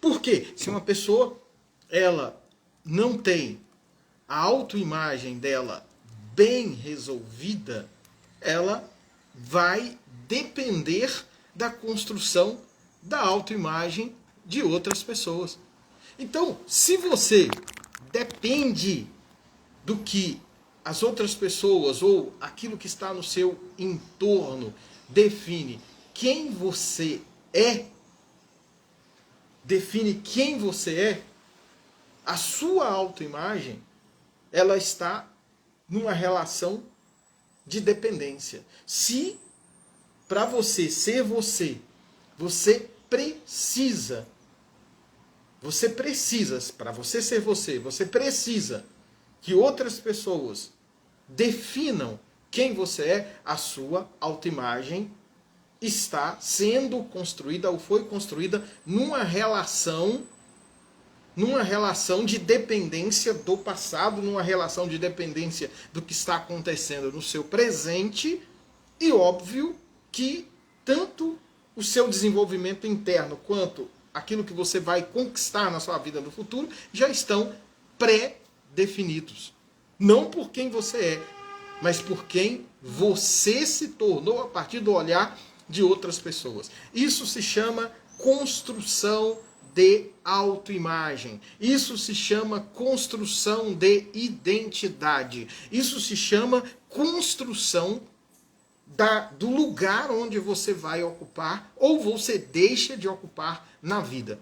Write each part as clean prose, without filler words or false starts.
Por quê? Se uma pessoa ela não tem a autoimagem dela bem resolvida, ela vai depender da construção da autoimagem de outras pessoas. Então, se você depende do que as outras pessoas ou aquilo que está no seu entorno define quem você é, a sua autoimagem, ela está numa relação de dependência. Se para você ser você, você precisa, para você ser você precisa que outras pessoas definam quem você é, a sua autoimagem está sendo construída ou foi construída numa relação de dependência do passado, numa relação de dependência do que está acontecendo no seu presente, e óbvio que tanto o seu desenvolvimento interno quanto aquilo que você vai conquistar na sua vida no futuro já estão pré-definidos. Não por quem você é, mas por quem você se tornou a partir do olhar de outras pessoas. Isso se chama construção de autoimagem. Isso se chama construção de identidade. Isso se chama construção do lugar onde você vai ocupar ou você deixa de ocupar na vida.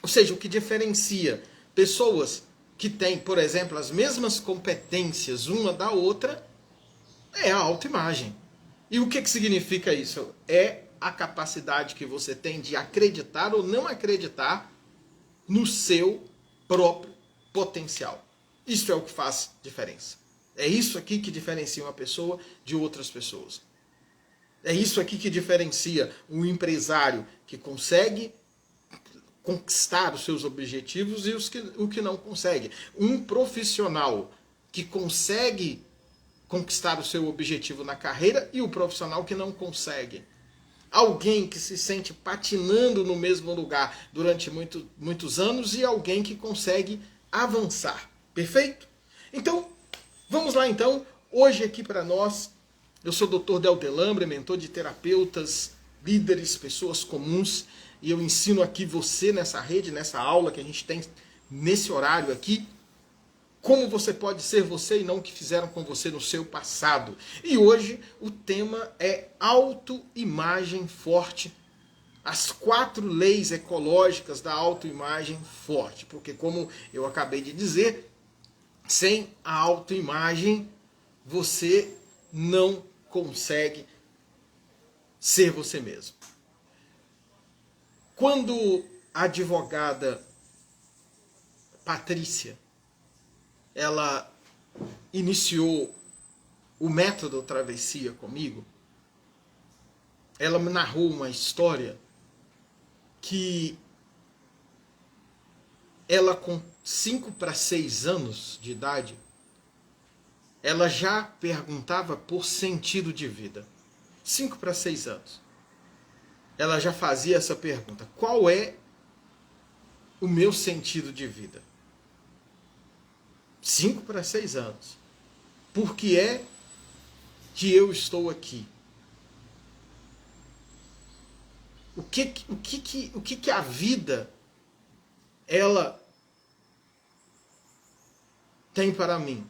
Ou seja, o que diferencia pessoas que têm, por exemplo, as mesmas competências uma da outra é a autoimagem. E o que significa isso? É a capacidade que você tem de acreditar ou não acreditar no seu próprio potencial. Isso é o que faz diferença. É isso aqui que diferencia uma pessoa de outras pessoas. É isso aqui que diferencia um empresário que consegue conquistar os seus objetivos e o que não consegue. Um profissional que consegue conquistar o seu objetivo na carreira e o profissional que não consegue. Alguém que se sente patinando no mesmo lugar durante muitos anos e alguém que consegue avançar. Perfeito? Então, vamos lá então. Hoje aqui para nós, eu sou o Dr. Del Delambre, mentor de terapeutas, líderes, pessoas comuns, e eu ensino aqui você nessa rede, nessa aula que a gente tem nesse horário aqui, como você pode ser você e não o que fizeram com você no seu passado. E hoje o tema é autoimagem forte. As 4 leis ecológicas da autoimagem forte. Porque, como eu acabei de dizer, sem a autoimagem você não consegue ser você mesmo. Quando a advogada Patrícia ela iniciou o método Travessia comigo, ela me narrou uma história que ela com 5 para 6 anos de idade, ela já perguntava por sentido de vida. 5 para 6 anos. Ela já fazia essa pergunta: qual é o meu sentido de vida? 5 para 6 anos. Por que é que eu estou aqui? O que a vida ela tem para mim?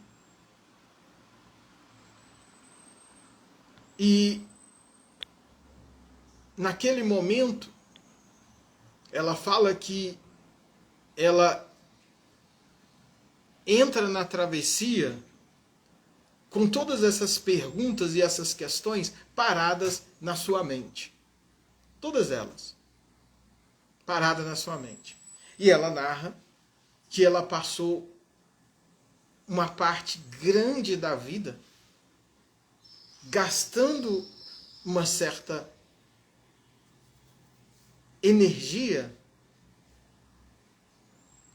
E naquele momento ela fala que ela entra na travessia com todas essas perguntas e essas questões paradas na sua mente. Todas elas. Paradas na sua mente. E ela narra que ela passou uma parte grande da vida gastando uma certa energia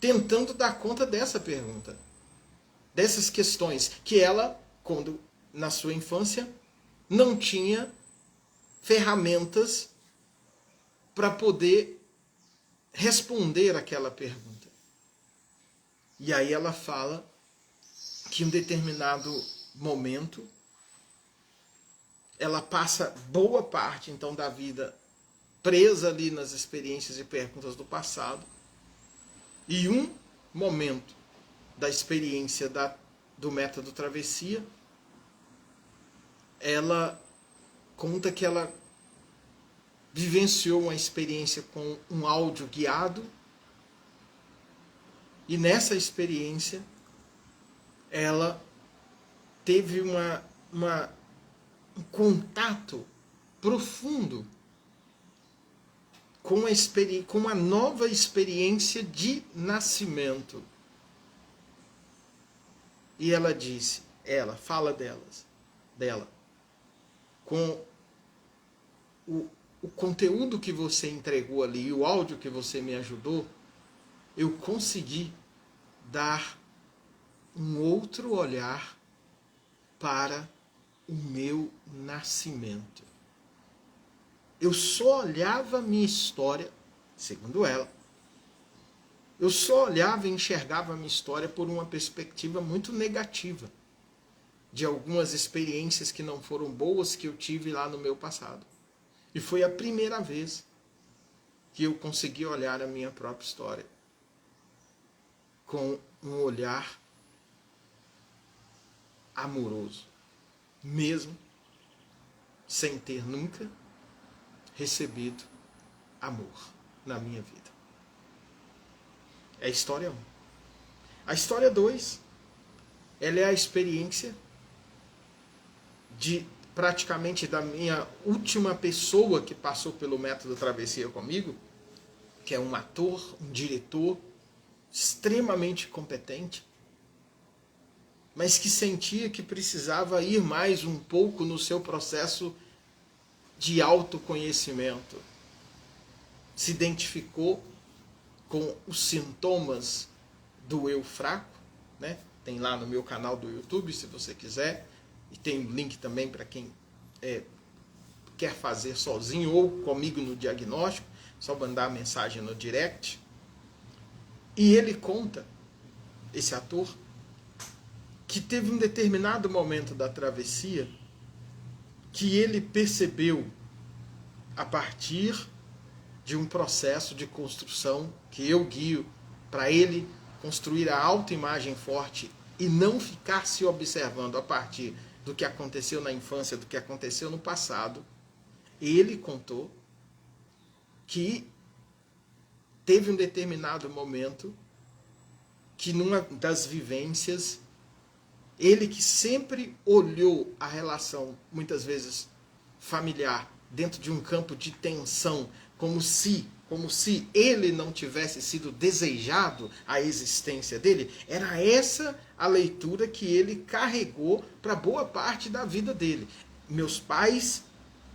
tentando dar conta dessa pergunta, dessas questões que ela, quando na sua infância, não tinha ferramentas para poder responder aquela pergunta. E aí ela fala que em um determinado momento ela passa boa parte então da vida presa ali nas experiências e perguntas do passado, e um momento da experiência do método travessia, ela conta que ela vivenciou uma experiência com um áudio guiado, e nessa experiência ela teve um contato profundo com uma nova experiência de nascimento. E ela disse, fala dela, com o conteúdo que você entregou ali, o áudio que você me ajudou, eu consegui dar um outro olhar para o meu nascimento. Eu só olhava a minha história, segundo ela, eu só olhava e enxergava a minha história por uma perspectiva muito negativa, de algumas experiências que não foram boas que eu tive lá no meu passado. E foi a primeira vez que eu consegui olhar a minha própria história com um olhar amoroso, mesmo sem ter nunca recebido amor na minha vida. É a história 1. A história 2, ela é a experiência de praticamente da minha última pessoa que passou pelo método Travessia comigo, que é um ator, um diretor extremamente competente, mas que sentia que precisava ir mais um pouco no seu processo de autoconhecimento. Se identificou com os sintomas do eu fraco, né? Tem lá no meu canal do YouTube, se você quiser, e tem um link também para quem quer fazer sozinho ou comigo no diagnóstico, só mandar a mensagem no direct. E ele conta, esse ator, que teve um determinado momento da travessia que ele percebeu, a partir de um processo de construção que eu guio para ele construir a autoimagem forte e não ficar se observando a partir do que aconteceu na infância, do que aconteceu no passado. Ele contou que teve um determinado momento que numa das vivências, ele que sempre olhou a relação, muitas vezes familiar, dentro de um campo de tensão, como se ele não tivesse sido desejado a existência dele, era essa a leitura que ele carregou para boa parte da vida dele. Meus pais,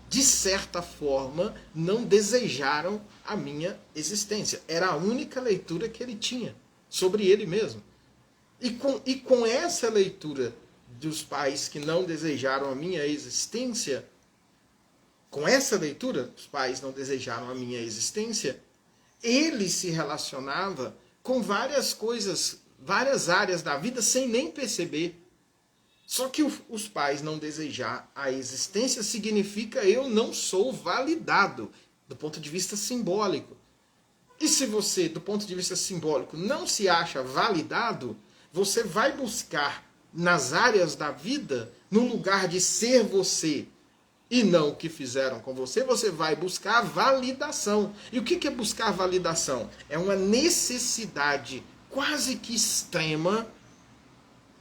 de certa forma, não desejaram a minha existência. Era a única leitura que ele tinha sobre ele mesmo. E com essa leitura dos pais que não desejaram a minha existência, com essa leitura, os pais não desejaram a minha existência, ele se relacionava com várias coisas, várias áreas da vida sem nem perceber. Só que os pais não desejar a existência significa eu não sou validado do ponto de vista simbólico. E se você, do ponto de vista simbólico, não se acha validado, você vai buscar nas áreas da vida, no lugar de ser você e não o que fizeram com você, você vai buscar validação. E o que é buscar validação? É uma necessidade quase que extrema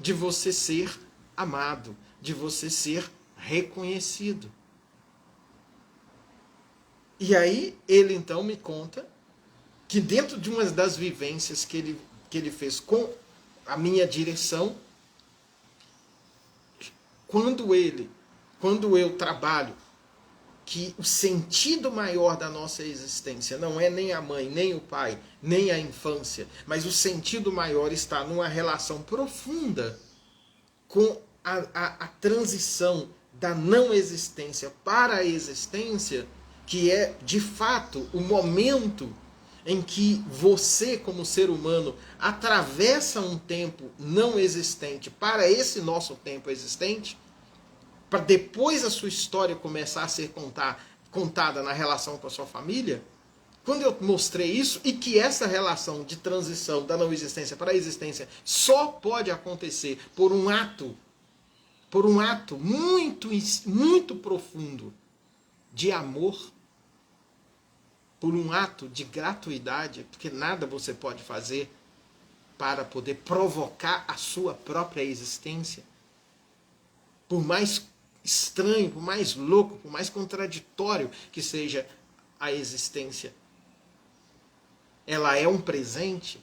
de você ser amado, de você ser reconhecido. E aí ele então me conta que dentro de uma das vivências que ele fez com a minha direção, quando eu trabalho que o sentido maior da nossa existência não é nem a mãe, nem o pai, nem a infância, mas o sentido maior está numa relação profunda com a transição da não existência para a existência, que é, de fato, o momento em que você, como ser humano, atravessa um tempo não existente para esse nosso tempo existente, para depois a sua história começar a ser contada na relação com a sua família, quando eu mostrei isso, e que essa relação de transição da não existência para a existência só pode acontecer por um ato muito, muito profundo de amor, por um ato de gratuidade, porque nada você pode fazer para poder provocar a sua própria existência. Por mais estranho, por mais louco, por mais contraditório que seja a existência, ela é um presente.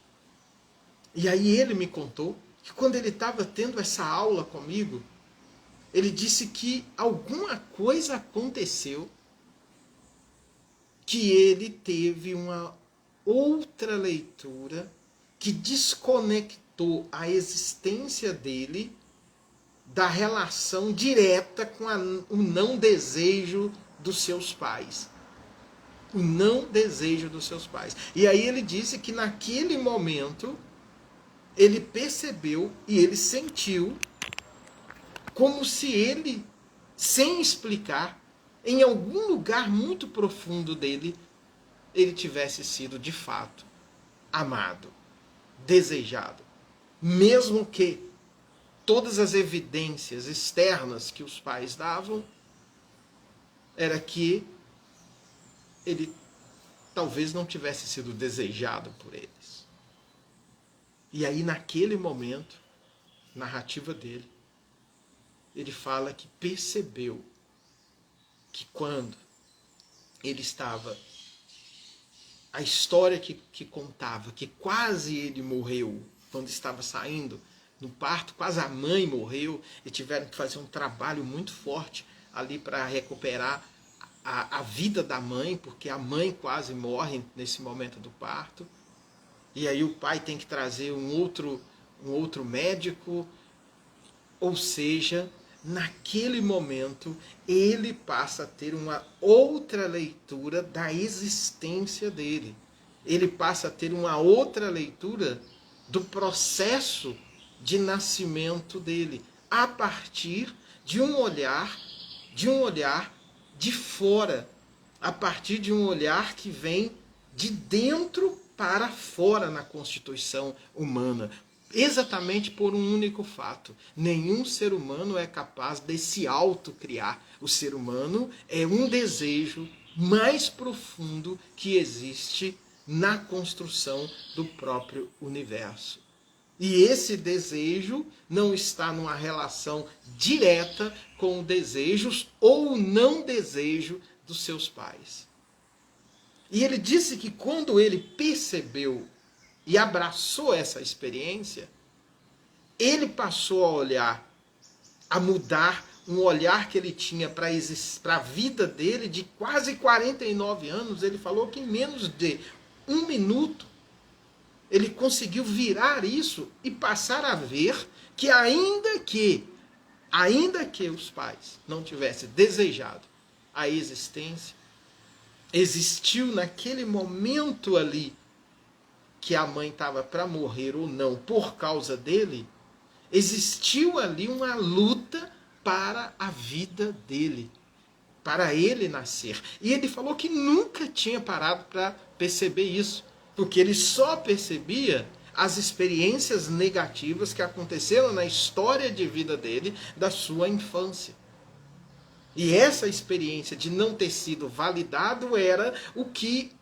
E aí ele me contou que quando ele estava tendo essa aula comigo, ele disse que alguma coisa aconteceu, que ele teve uma outra leitura que desconectou a existência dele da relação direta com o não desejo dos seus pais. O não desejo dos seus pais. E aí ele disse que naquele momento ele percebeu e ele sentiu como se ele, sem explicar, em algum lugar muito profundo dele, ele tivesse sido de fato amado, desejado. Mesmo que todas as evidências externas que os pais davam era que ele talvez não tivesse sido desejado por eles. E aí naquele momento, narrativa dele, ele fala que percebeu que quando ele estava, a história que contava, que quase ele morreu, quando estava saindo no parto, quase a mãe morreu, e tiveram que fazer um trabalho muito forte ali para recuperar a vida da mãe, porque a mãe quase morre nesse momento do parto, e aí o pai tem que trazer um outro médico, ou seja, naquele momento ele passa a ter uma outra leitura da existência dele. Ele passa a ter uma outra leitura do processo de nascimento dele, a partir de um olhar de fora, a partir de um olhar que vem de dentro para fora na constituição humana. Exatamente por um único fato. Nenhum ser humano é capaz de se autocriar. O ser humano é um desejo mais profundo que existe na construção do próprio universo. E esse desejo não está numa relação direta com desejos ou não desejo dos seus pais. E ele disse que quando ele percebeu e abraçou essa experiência, ele passou a olhar, a mudar um olhar que ele tinha para a vida dele de quase 49 anos. Ele falou que em menos de 1 minuto, ele conseguiu virar isso e passar a ver que ainda que os pais não tivessem desejado a existência, existiu naquele momento ali que a mãe estava para morrer ou não por causa dele, existiu ali uma luta para a vida dele, para ele nascer. E ele falou que nunca tinha parado para perceber isso, porque ele só percebia as experiências negativas que aconteceram na história de vida dele, da sua infância. E essa experiência de não ter sido validado era o que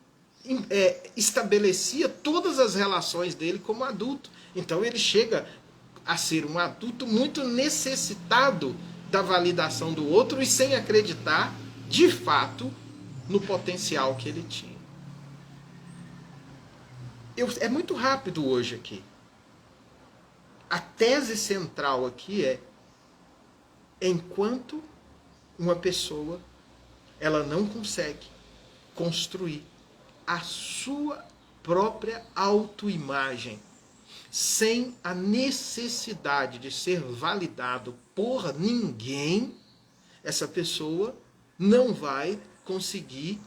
estabelecia todas as relações dele como adulto. Então ele chega a ser um adulto muito necessitado da validação do outro e sem acreditar, de fato, no potencial que ele tinha. É muito rápido hoje aqui. A tese central aqui é: enquanto uma pessoa ela não consegue construir a sua própria autoimagem sem a necessidade de ser validado por ninguém, essa pessoa não vai conseguir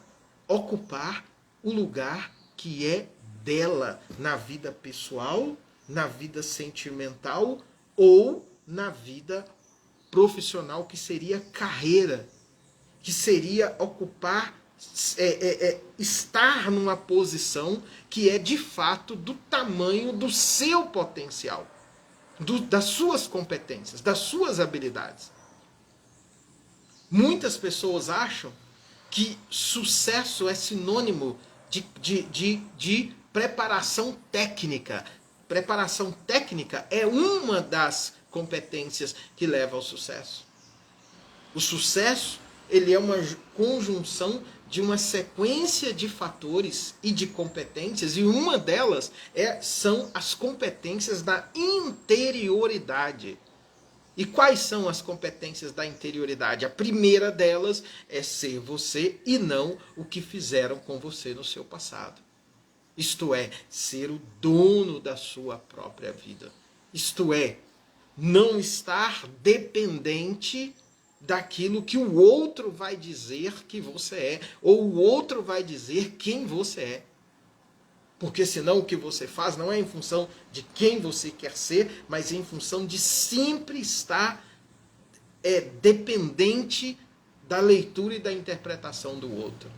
ocupar o lugar que é dela na vida pessoal, na vida sentimental ou na vida profissional, que seria carreira, que seria ocupar, estar numa posição que é de fato do tamanho do seu potencial, das suas competências, das suas habilidades. Muitas pessoas acham que sucesso é sinônimo de preparação técnica. Preparação técnica é uma das competências que leva ao sucesso. O sucesso, ele é uma conjunção de uma sequência de fatores e de competências, e uma delas são as competências da interioridade. E quais são as competências da interioridade? A primeira delas é ser você e não o que fizeram com você no seu passado. Isto é, ser o dono da sua própria vida. Isto é, não estar dependente daquilo que o outro vai dizer que você é, ou o outro vai dizer quem você é. Porque senão o que você faz não é em função de quem você quer ser, mas em função de sempre estar dependente da leitura e da interpretação do outro.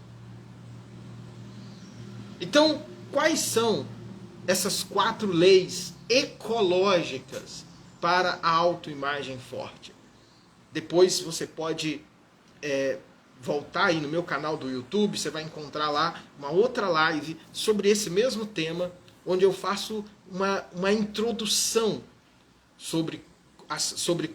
Então, quais são essas 4 leis ecológicas para a autoimagem forte? Depois você pode voltar aí no meu canal do YouTube, você vai encontrar lá uma outra live sobre esse mesmo tema, onde eu faço uma introdução sobre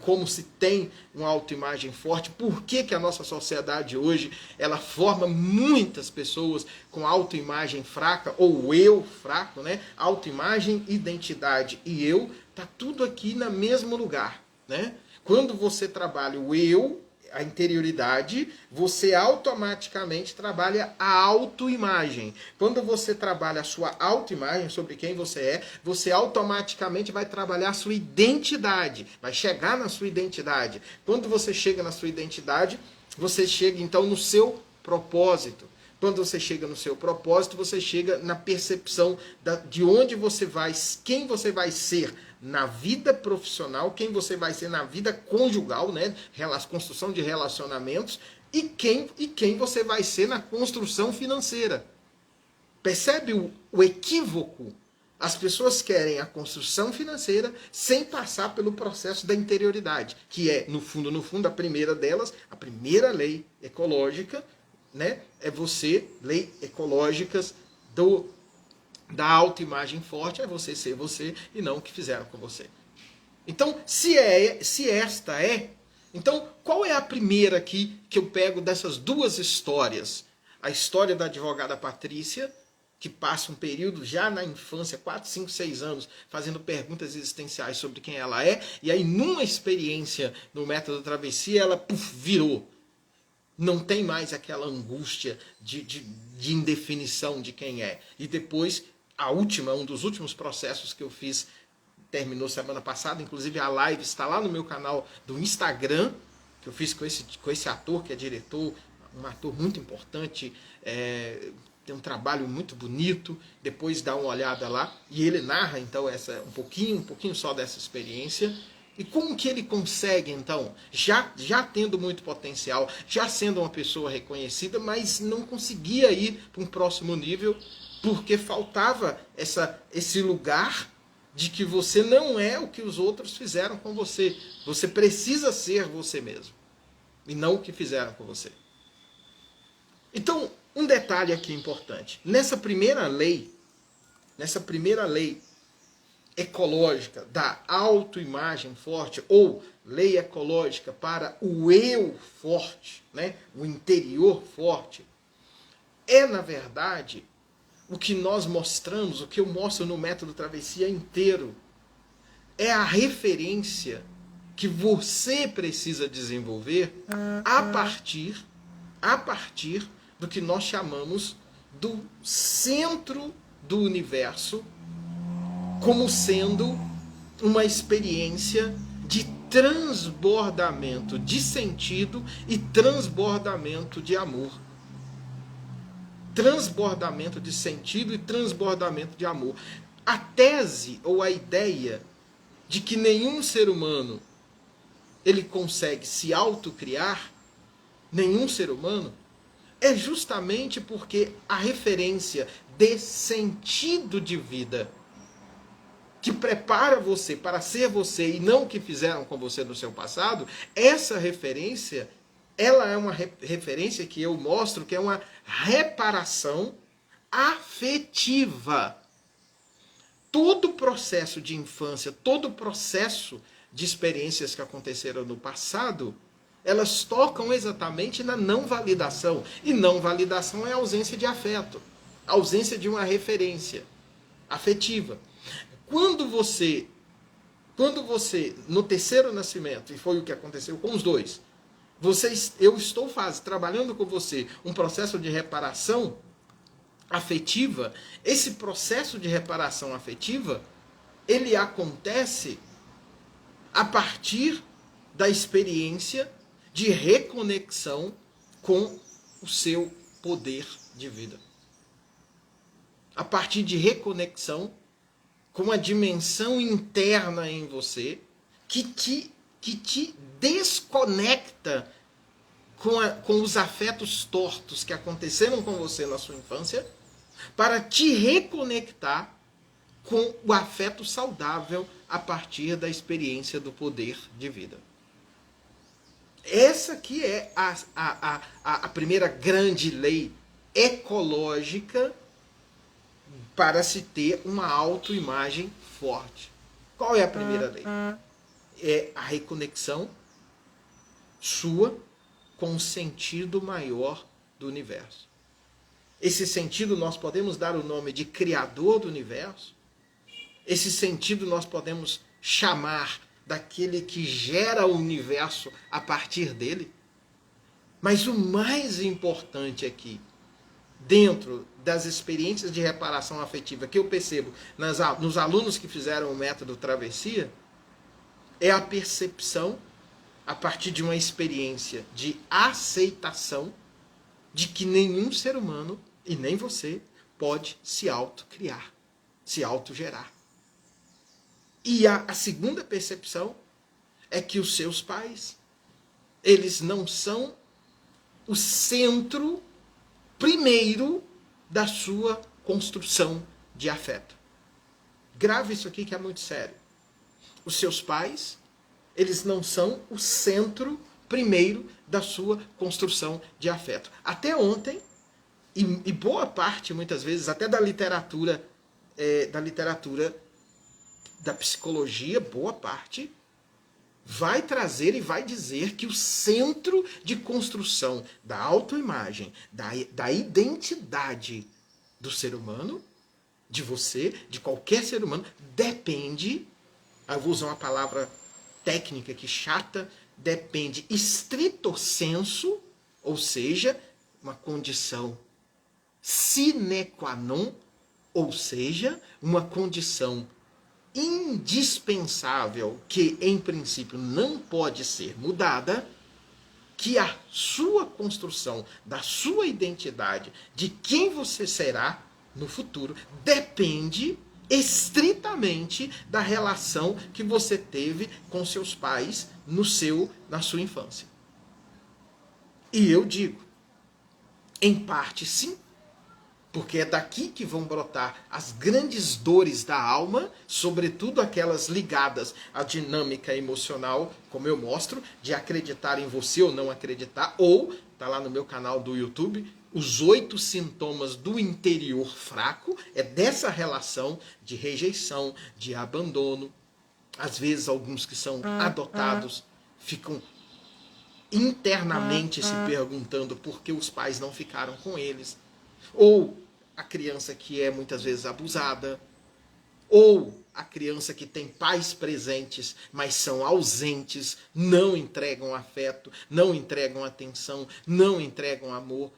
como se tem uma autoimagem forte, por que a nossa sociedade hoje ela forma muitas pessoas com autoimagem fraca, ou eu fraco, né? Autoimagem, identidade e eu, tá tudo aqui no mesmo lugar, né? Quando você trabalha o eu, a interioridade, você automaticamente trabalha a autoimagem. Quando você trabalha a sua autoimagem, sobre quem você é, você automaticamente vai trabalhar a sua identidade, vai chegar na sua identidade. Quando você chega na sua identidade, você chega então no seu propósito. Quando você chega no seu propósito, você chega na percepção de onde você vai, quem você vai ser na vida profissional, quem você vai ser na vida conjugal, né? Construção de relacionamentos, e quem você vai ser na construção financeira. Percebe o equívoco? As pessoas querem a construção financeira sem passar pelo processo da interioridade, que é, no fundo, a primeira delas, a primeira lei ecológica, né? É você, lei ecológicas da autoimagem forte, é você ser você e não o que fizeram com você. Então, se esta é, então qual é a primeira aqui que eu pego dessas duas histórias? A história da advogada Patrícia, que passa um período já na infância, 4, 5, 6 anos, fazendo perguntas existenciais sobre quem ela é, e aí numa experiência no método Travessia, ela virou. Não tem mais aquela angústia de indefinição de quem é. E depois, um dos últimos processos que eu fiz, terminou semana passada, inclusive a live está lá no meu canal do Instagram, que eu fiz com esse ator que é diretor, um ator muito importante, tem um trabalho muito bonito, depois dá uma olhada lá, e ele narra então um pouquinho só dessa experiência. E como que ele consegue, então, já tendo muito potencial, já sendo uma pessoa reconhecida, mas não conseguia ir para um próximo nível, porque faltava esse lugar de que você não é o que os outros fizeram com você. Você precisa ser você mesmo, e não o que fizeram com você. Então, um detalhe aqui importante. Nessa primeira lei ecológica da autoimagem forte, ou lei ecológica para o eu forte, né? O interior forte, na verdade, o que nós mostramos, o que eu mostro no método Travessia inteiro, é a referência que você precisa desenvolver a partir do que nós chamamos do centro do universo, como sendo uma experiência de transbordamento de sentido e transbordamento de amor. transbordamento de sentido e transbordamento de amor. A tese ou a ideia de que nenhum ser humano ele consegue se autocriar, nenhum ser humano, é justamente porque a referência de sentido de vida que prepara você para ser você e não o que fizeram com você no seu passado, essa referência, ela é uma referência que eu mostro que é uma reparação afetiva. Todo o processo de infância, todo o processo de experiências que aconteceram no passado, elas tocam exatamente na não validação. E não validação é a ausência de afeto, a ausência de uma referência afetiva. Quando você, no terceiro nascimento, e foi o que aconteceu com os dois, eu estou trabalhando com você um processo de reparação afetiva. Esse processo de reparação afetiva, ele acontece a partir da experiência de reconexão com o seu poder de vida. A partir de reconexão com a dimensão interna em você que te desconecta com os afetos tortos que aconteceram com você na sua infância, para te reconectar com o afeto saudável a partir da experiência do poder de vida. Essa aqui é a primeira grande lei ecológica para se ter uma autoimagem forte. Qual é a primeira lei? É a reconexão sua com o sentido maior do universo. Esse sentido nós podemos dar o nome de Criador do Universo. Esse sentido nós podemos chamar daquele que gera o universo a partir dele. Mas o mais importante aqui, dentro das experiências de reparação afetiva que eu percebo nos alunos que fizeram o método Travessia, é a percepção, a partir de uma experiência de aceitação, de que nenhum ser humano, e nem você, pode se autocriar, se autogerar. E a segunda percepção é que os seus pais, eles não são o centro primeiro da sua construção de afeto. Grave isso aqui que é muito sério. Os seus pais, eles não são o centro primeiro da sua construção de afeto. Até ontem, e boa parte, muitas vezes, até da literatura da psicologia, boa parte, vai trazer e vai dizer que o centro de construção da autoimagem, da identidade do ser humano, de você, de qualquer ser humano, depende, eu vou usar uma palavra técnica que chata, depende estrito sensu, ou seja, uma condição sine qua non, ou seja, uma condição indispensável que, em princípio, não pode ser mudada, que a sua construção da sua identidade, de quem você será no futuro, depende estritamente da relação que você teve com seus pais na sua infância. E eu digo, em parte sim, porque é daqui que vão brotar as grandes dores da alma, sobretudo aquelas ligadas à dinâmica emocional, como eu mostro, de acreditar em você ou não acreditar, ou, está lá no meu canal do YouTube, os 8 sintomas do interior fraco, é dessa relação de rejeição, de abandono. Às vezes alguns que são adotados ficam internamente se perguntando por que os pais não ficaram com eles. Ou a criança que é muitas vezes abusada, ou a criança que tem pais presentes, mas são ausentes, não entregam afeto, não entregam atenção, não entregam amor.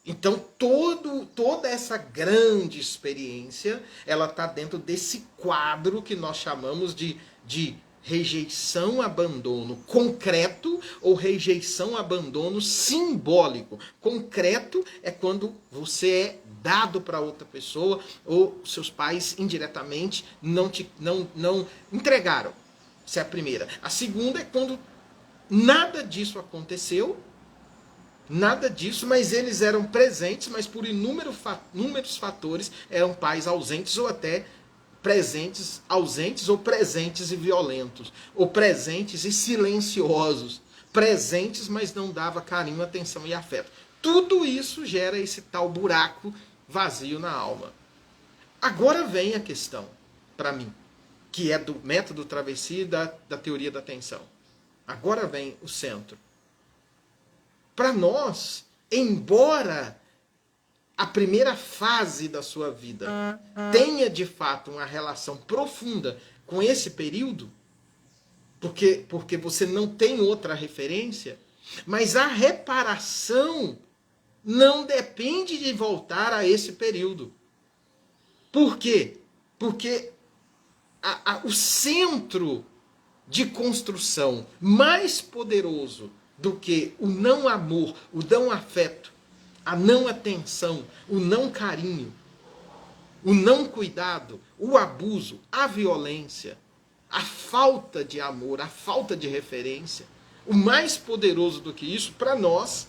Então toda essa grande experiência, ela está dentro desse quadro que nós chamamos de rejeição, abandono concreto ou rejeição, abandono simbólico. Concreto é quando você é dado para outra pessoa ou seus pais indiretamente não entregaram. Essa é a primeira. A segunda é quando nada disso aconteceu, nada disso, mas eles eram presentes, mas por inúmeros fatores eram pais ausentes ou até presentes, ausentes ou presentes e violentos, ou presentes e silenciosos, presentes, mas não dava carinho, atenção e afeto. Tudo isso gera esse tal buraco vazio na alma. Agora vem a questão, para mim, que é do método travessia e da teoria da atenção. Agora vem o centro. Para nós, embora a primeira fase da sua vida tenha de fato uma relação profunda com esse período, porque você não tem outra referência, mas a reparação não depende de voltar a esse período. Por quê? Porque o centro de construção mais poderoso do que o não amor, o não afeto, a não atenção, o não carinho, o não cuidado, o abuso, a violência, a falta de amor, a falta de referência, o mais poderoso do que isso, para nós,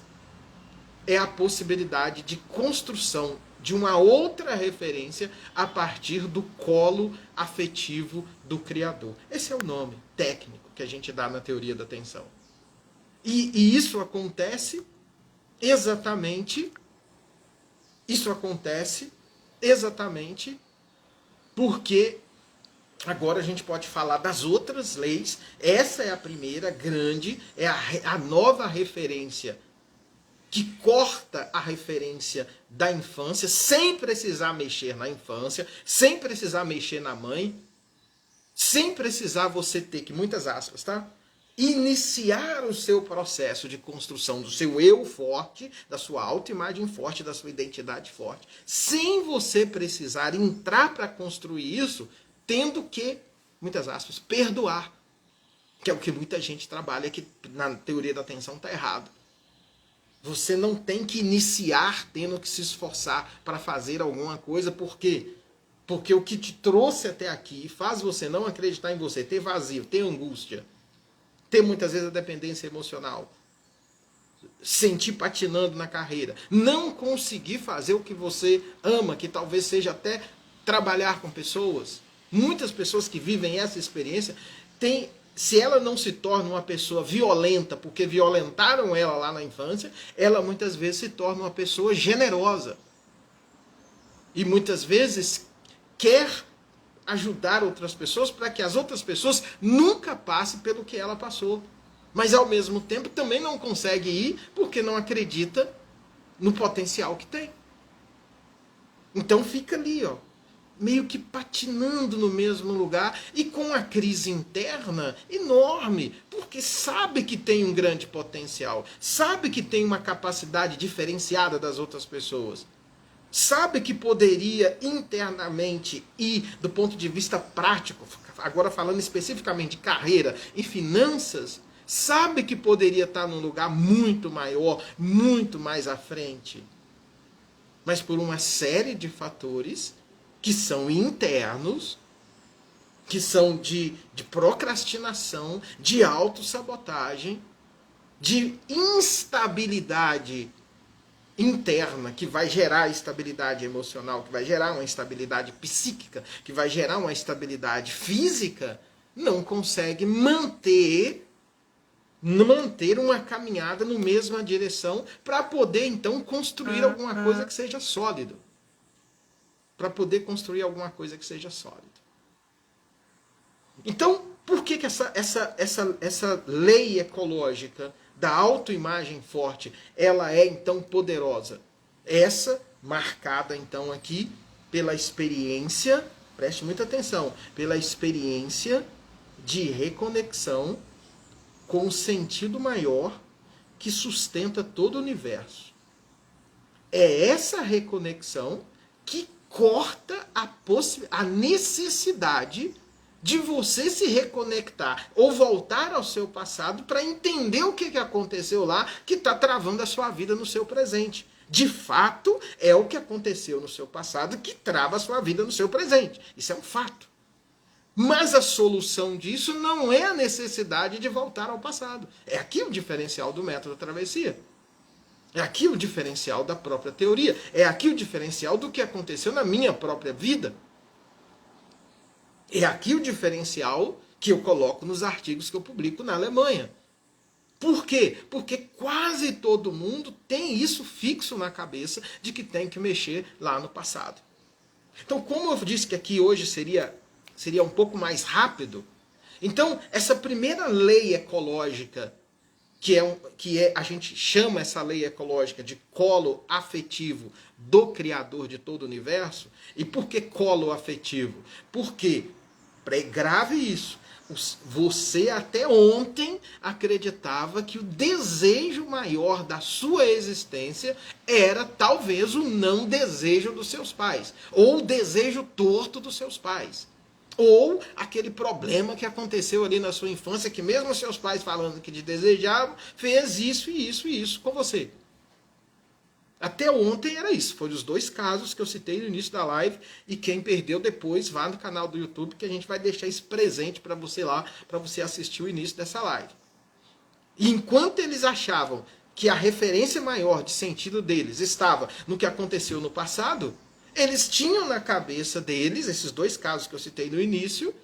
é a possibilidade de construção de uma outra referência a partir do colo afetivo do Criador. Esse é o nome técnico que a gente dá na teoria da atenção. E isso acontece exatamente porque agora a gente pode falar das outras leis. Essa é a primeira grande, é a nova referência que corta a referência da infância, sem precisar mexer na infância, sem precisar mexer na mãe, sem precisar você ter que, muitas aspas, tá? Iniciar o seu processo de construção do seu eu forte, da sua autoimagem forte, da sua identidade forte, sem você precisar entrar para construir isso, tendo que, muitas aspas, perdoar, que é o que muita gente trabalha, que na teoria da atenção está errado. Você não tem que iniciar tendo que se esforçar para fazer alguma coisa, por quê? Porque o que te trouxe até aqui faz você não acreditar em você, ter vazio, ter angústia, ter muitas vezes a dependência emocional, sentir patinando na carreira, não conseguir fazer o que você ama, que talvez seja até trabalhar com pessoas. Muitas pessoas que vivem essa experiência têm... Se ela não se torna uma pessoa violenta, porque violentaram ela lá na infância, ela muitas vezes se torna uma pessoa generosa. E muitas vezes quer ajudar outras pessoas para que as outras pessoas nunca passem pelo que ela passou. Mas ao mesmo tempo também não consegue ir porque não acredita no potencial que tem. Então fica ali, ó, meio que patinando no mesmo lugar e com a crise interna enorme, porque sabe que tem um grande potencial, sabe que tem uma capacidade diferenciada das outras pessoas, sabe que poderia internamente e do ponto de vista prático, agora falando especificamente de carreira e finanças, sabe que poderia estar num lugar muito maior, muito mais à frente, mas por uma série de fatores que são internos, que são de procrastinação, de autossabotagem, de instabilidade interna, que vai gerar estabilidade emocional, que vai gerar uma estabilidade psíquica, que vai gerar uma estabilidade física, não consegue manter uma caminhada na mesma direção para poder, então, construir alguma coisa que seja sólido. Para poder construir alguma coisa que seja sólida. Então, por que essa lei ecológica da autoimagem forte, ela é então poderosa? Essa marcada então aqui pela experiência, preste muita atenção, pela experiência de reconexão com o sentido maior que sustenta todo o universo. É essa reconexão que corta a necessidade de você se reconectar ou voltar ao seu passado para entender o que aconteceu lá que está travando a sua vida no seu presente. De fato, é o que aconteceu no seu passado que trava a sua vida no seu presente. Isso é um fato. Mas a solução disso não é a necessidade de voltar ao passado. É aqui o diferencial do método travessia. É aqui o diferencial da própria teoria. É aqui o diferencial do que aconteceu na minha própria vida. É aqui o diferencial que eu coloco nos artigos que eu publico na Alemanha. Por quê? Porque quase todo mundo tem isso fixo na cabeça de que tem que mexer lá no passado. Então, como eu disse que aqui hoje seria um pouco mais rápido, então essa primeira lei ecológica, a gente chama essa lei ecológica de colo afetivo do Criador de todo o universo. E por que colo afetivo? Porque, grave isso, você até ontem acreditava que o desejo maior da sua existência era talvez o não desejo dos seus pais, ou o desejo torto dos seus pais. Ou aquele problema que aconteceu ali na sua infância, que mesmo seus pais falando que te desejavam, fez isso e isso e isso com você. Até ontem era isso. Foram os dois casos que eu citei no início da live. E quem perdeu depois, vá no canal do YouTube, que a gente vai deixar esse presente para você lá, para você assistir o início dessa live. E enquanto eles achavam que a referência maior de sentido deles estava no que aconteceu no passado, eles tinham na cabeça deles, esses dois casos que eu citei no início,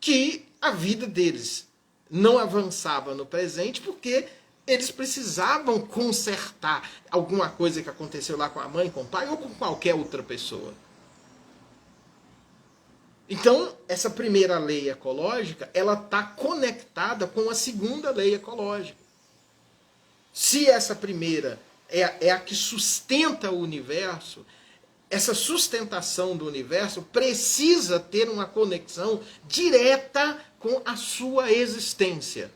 que a vida deles não avançava no presente porque eles precisavam consertar alguma coisa que aconteceu lá com a mãe, com o pai ou com qualquer outra pessoa. Então, essa primeira lei ecológica, ela está conectada com a segunda lei ecológica. Se essa primeira é a que sustenta o universo, essa sustentação do universo precisa ter uma conexão direta com a sua existência.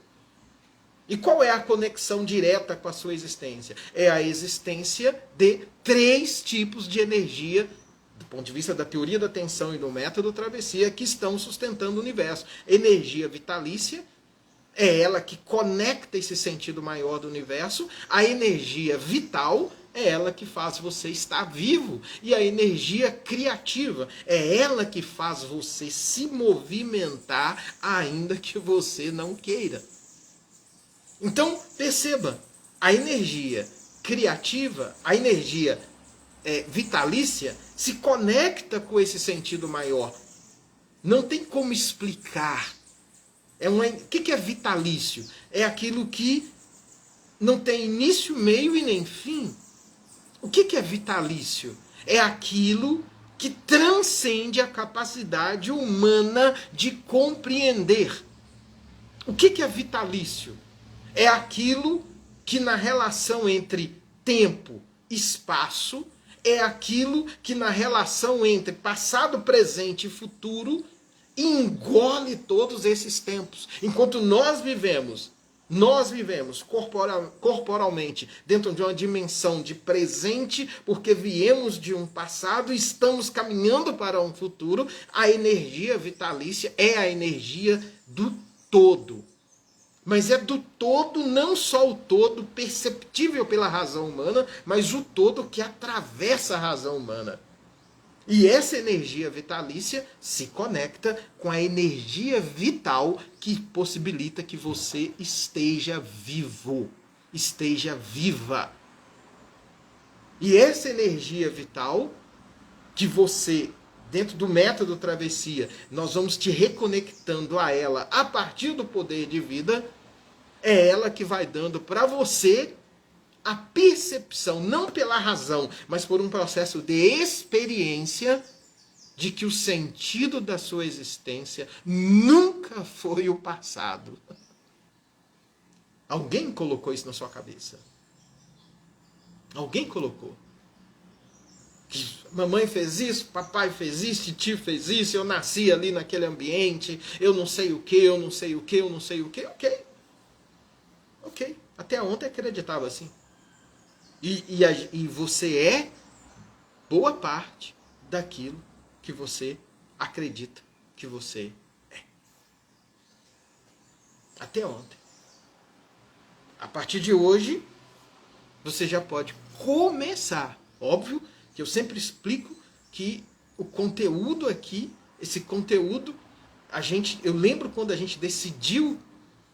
E qual é a conexão direta com a sua existência? É a existência de 3 tipos de energia, do ponto de vista da teoria da tensão e do método travessia, que estão sustentando o universo. Energia vitalícia, é ela que conecta esse sentido maior do universo. A energia vital é ela que faz você estar vivo. E a energia criativa é ela que faz você se movimentar, ainda que você não queira. Então, perceba, a energia criativa, a energia vitalícia, se conecta com esse sentido maior. Não tem como explicar. O que é vitalício? É aquilo que não tem início, meio e nem fim. O que é vitalício? É aquilo que transcende a capacidade humana de compreender. O que é vitalício? É aquilo que na relação entre tempo e espaço, é aquilo que na relação entre passado, presente e futuro engole todos esses tempos. Enquanto nós vivemos corporalmente dentro de uma dimensão de presente, porque viemos de um passado e estamos caminhando para um futuro, a energia vitalícia é a energia do todo. Mas é do todo, não só o todo perceptível pela razão humana, mas o todo que atravessa a razão humana. E essa energia vitalícia se conecta com a energia vital que possibilita que você esteja vivo, esteja viva. E essa energia vital que você, dentro do método travessia, nós vamos te reconectando a ela a partir do poder de vida, é ela que vai dando para você a percepção, não pela razão, mas por um processo de experiência, de que o sentido da sua existência nunca foi o passado. Alguém colocou isso na sua cabeça. Alguém colocou. Que mamãe fez isso, papai fez isso, tio fez isso, eu nasci ali naquele ambiente, eu não sei o que, eu não sei o que, eu não sei o que, ok. Até ontem acreditava assim. E você é boa parte daquilo que você acredita que você é. Até ontem. A partir de hoje, você já pode começar. Óbvio que eu sempre explico que o conteúdo aqui, esse conteúdo, eu lembro quando a gente decidiu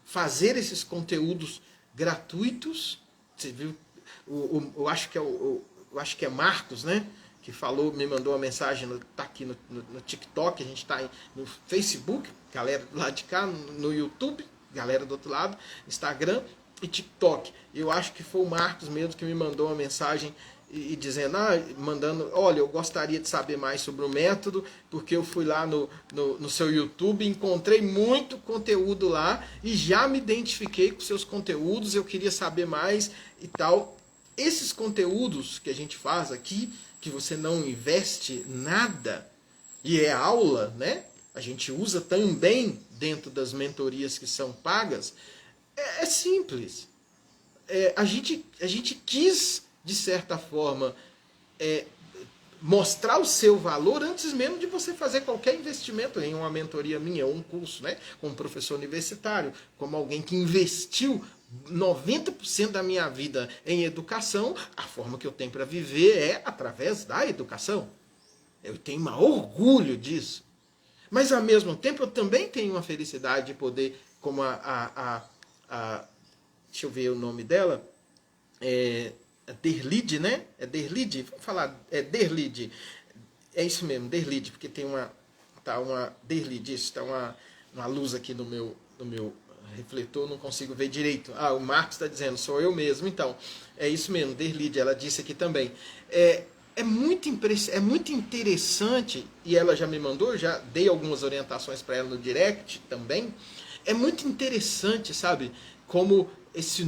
fazer esses conteúdos gratuitos. Você viu? Eu acho que é Marcos, né? Que falou, me mandou uma mensagem, tá aqui no TikTok, a gente está no Facebook, galera do lado de cá, no YouTube, galera do outro lado, Instagram e TikTok. Eu acho que foi o Marcos mesmo que me mandou uma mensagem e dizendo, olha, eu gostaria de saber mais sobre o método, porque eu fui lá no seu YouTube, encontrei muito conteúdo lá e já me identifiquei com seus conteúdos, eu queria saber mais e tal. Esses conteúdos que a gente faz aqui, que você não investe nada, e é aula, né? A gente usa também dentro das mentorias que são pagas, é simples. A gente quis, de certa forma, mostrar o seu valor antes mesmo de você fazer qualquer investimento em uma mentoria minha, ou um curso, né? Como professor universitário, como alguém que investiu 90% da minha vida em educação. A forma que eu tenho para viver é através da educação. Eu tenho um orgulho disso. Mas, ao mesmo tempo, eu também tenho uma felicidade de poder, como deixa eu ver o nome dela, Derlide, né? É Derlide? Vamos falar, Derlide. É isso mesmo, Derlide, porque tem uma Derlide, isso, tá uma luz aqui no meu refletor, não consigo ver direito. O Marcos está dizendo, sou eu mesmo. Então, é isso mesmo, Derlide, ela disse aqui também. É muito interessante, e ela já me mandou, já dei algumas orientações para ela no direct também. É muito interessante, sabe, como essa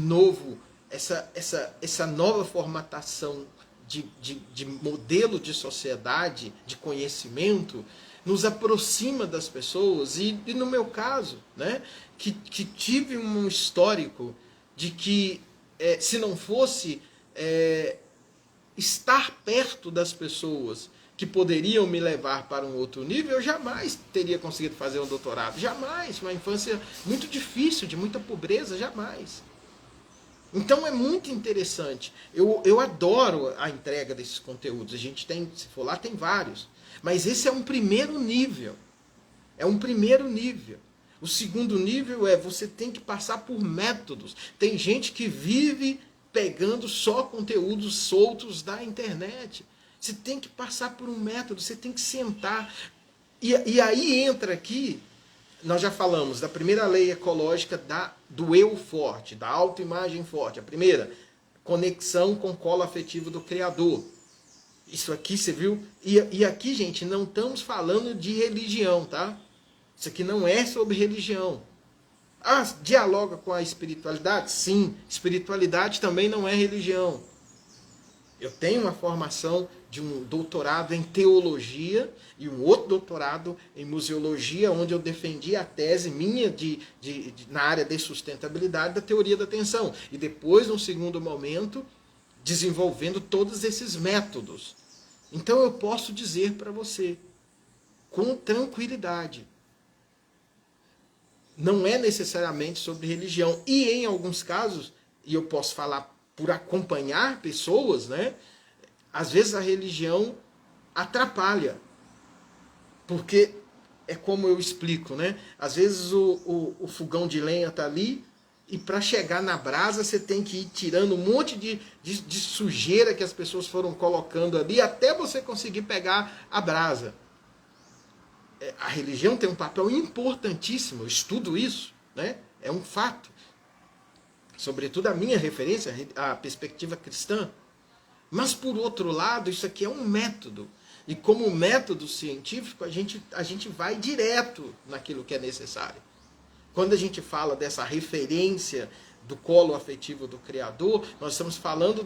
nova formatação de modelo de sociedade, de conhecimento, nos aproxima das pessoas. E no meu caso, né, que tive um histórico de que, se não fosse estar perto das pessoas que poderiam me levar para um outro nível, eu jamais teria conseguido fazer um doutorado. Jamais. Uma infância muito difícil, de muita pobreza, jamais. Então é muito interessante. Eu adoro a entrega desses conteúdos. A gente tem, se for lá, tem vários. Mas esse é um primeiro nível. É um primeiro nível. O segundo nível você tem que passar por métodos. Tem gente que vive pegando só conteúdos soltos da internet. Você tem que passar por um método, você tem que sentar. E aí entra aqui, nós já falamos da primeira lei ecológica do eu forte, da autoimagem forte. A primeira, conexão com o colo afetivo do Criador. Isso aqui, você viu? E aqui, gente, não estamos falando de religião, tá? Isso aqui não é sobre religião. Dialoga com a espiritualidade? Sim. Espiritualidade também não é religião. Eu tenho uma formação de um doutorado em teologia e um outro doutorado em museologia, onde eu defendi a tese minha na área de sustentabilidade da teoria da atenção. E depois, num segundo momento, desenvolvendo todos esses métodos. Então eu posso dizer para você, com tranquilidade, não é necessariamente sobre religião. E em alguns casos, e eu posso falar por acompanhar pessoas, né? Às vezes a religião atrapalha. Porque é como eu explico, né? Às vezes o fogão de lenha está ali e para chegar na brasa você tem que ir tirando um monte de sujeira que as pessoas foram colocando ali até você conseguir pegar a brasa. A religião tem um papel importantíssimo, eu estudo isso, né? É um fato. Sobretudo a minha referência, a perspectiva cristã. Mas, por outro lado, isso aqui é um método. E como método científico, a gente vai direto naquilo que é necessário. Quando a gente fala dessa referência do colo afetivo do Criador, nós estamos falando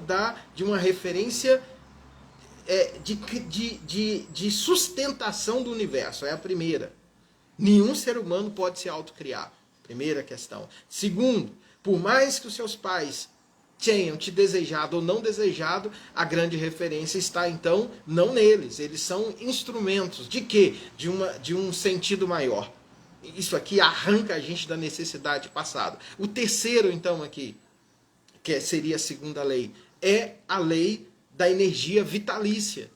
de uma referência de sustentação do universo. É a primeira. Nenhum ser humano pode se autocriar. Primeira questão. Segundo, por mais que os seus pais tenham te desejado ou não desejado, a grande referência está então não neles. Eles são instrumentos de quê? De um sentido maior. Isso aqui arranca a gente da necessidade passada. O terceiro então aqui, que seria a segunda lei, é a lei da energia vitalícia.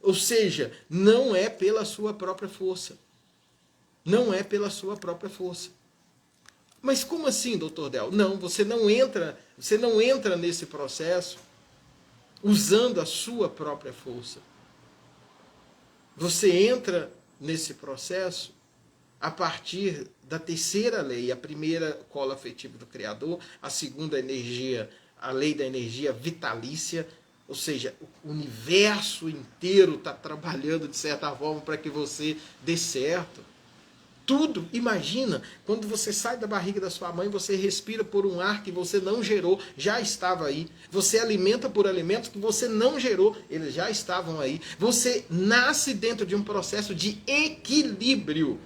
Ou seja, não é pela sua própria força. Não é pela sua própria força. Mas como assim, doutor Del? Não, você não entra nesse processo usando a sua própria força. Você entra nesse processo a partir da terceira lei, a primeira, cola afetiva do Criador, a segunda, energia, a lei da energia vitalícia, ou seja, o universo inteiro está trabalhando de certa forma para que você dê certo. Tudo, imagina, quando você sai da barriga da sua mãe, você respira por um ar que você não gerou, já estava aí. Você alimenta por alimentos que você não gerou, eles já estavam aí. Você nasce dentro de um processo de equilíbrio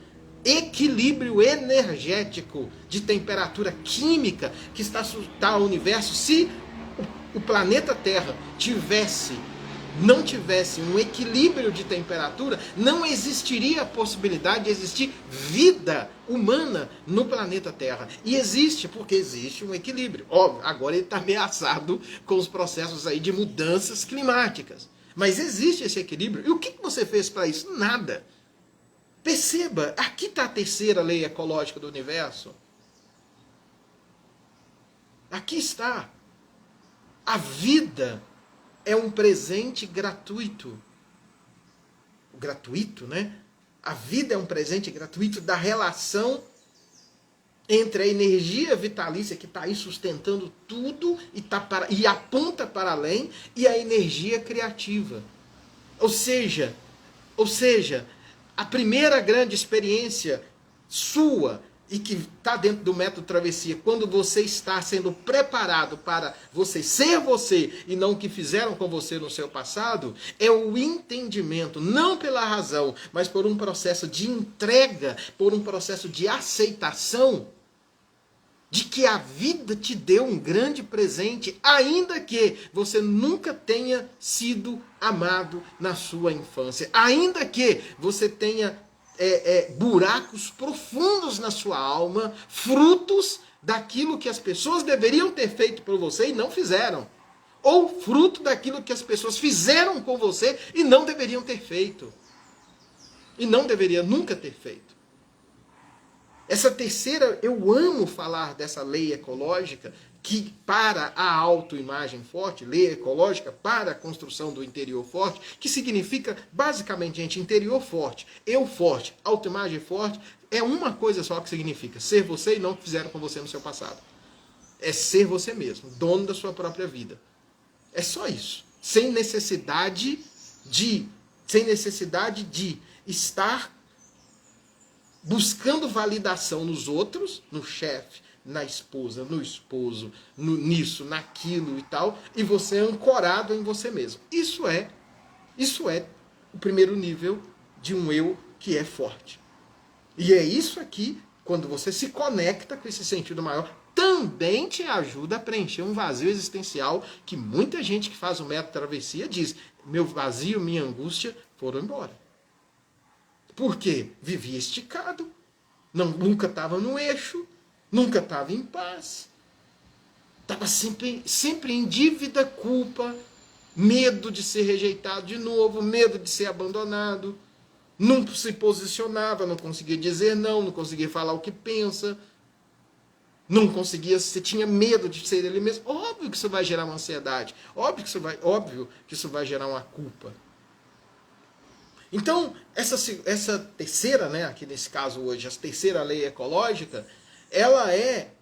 energético, de temperatura química que está ao universo. Se o planeta Terra não tivesse um equilíbrio de temperatura, não existiria a possibilidade de existir vida humana no planeta Terra. E existe, porque existe um equilíbrio. Óbvio, agora ele está ameaçado com os processos aí de mudanças climáticas. Mas existe esse equilíbrio. E o que você fez para isso? Nada. Perceba, aqui está a terceira lei ecológica do universo. Aqui está. A vida é um presente gratuito. Gratuito, né? A vida é um presente gratuito da relação entre a energia vitalícia que está aí sustentando tudo e aponta para além, e a energia criativa. Ou seja, a primeira grande experiência sua, e que está dentro do método travessia, quando você está sendo preparado para você ser você e não o que fizeram com você no seu passado, é o entendimento, não pela razão, mas por um processo de entrega, por um processo de aceitação, de que a vida te deu um grande presente, ainda que você nunca tenha sido amado na sua infância, ainda que você tenha buracos profundos na sua alma, frutos daquilo que as pessoas deveriam ter feito por você e não fizeram. Ou fruto daquilo que as pessoas fizeram com você e não deveriam ter feito. E não deveria nunca ter feito. Essa terceira, eu amo falar dessa lei ecológica, que para a autoimagem forte, lei ecológica para a construção do interior forte, que significa, basicamente, gente, interior forte, eu forte, autoimagem forte, é uma coisa só que significa ser você e não o que fizeram com você no seu passado. É ser você mesmo, dono da sua própria vida. É só isso. Sem necessidade de estar buscando validação nos outros, no chefe, na esposa, no esposo, nisso, naquilo e tal, e você é ancorado em você mesmo. Isso é o primeiro nível de um eu que é forte. E é isso aqui, quando você se conecta com esse sentido maior, também te ajuda a preencher um vazio existencial que muita gente que faz o método travessia diz: meu vazio, minha angústia foram embora. Por quê? Vivia esticado, nunca estava no eixo, nunca estava em paz. Estava sempre em dívida, culpa, medo de ser rejeitado de novo, medo de ser abandonado. Não se posicionava, não conseguia dizer não conseguia falar o que pensa. Não conseguia, você tinha medo de ser ele mesmo. Óbvio que isso vai gerar uma ansiedade. Óbvio que isso vai gerar uma culpa. Então, essa terceira, né, aqui nesse caso hoje, a terceira lei ecológica, ela é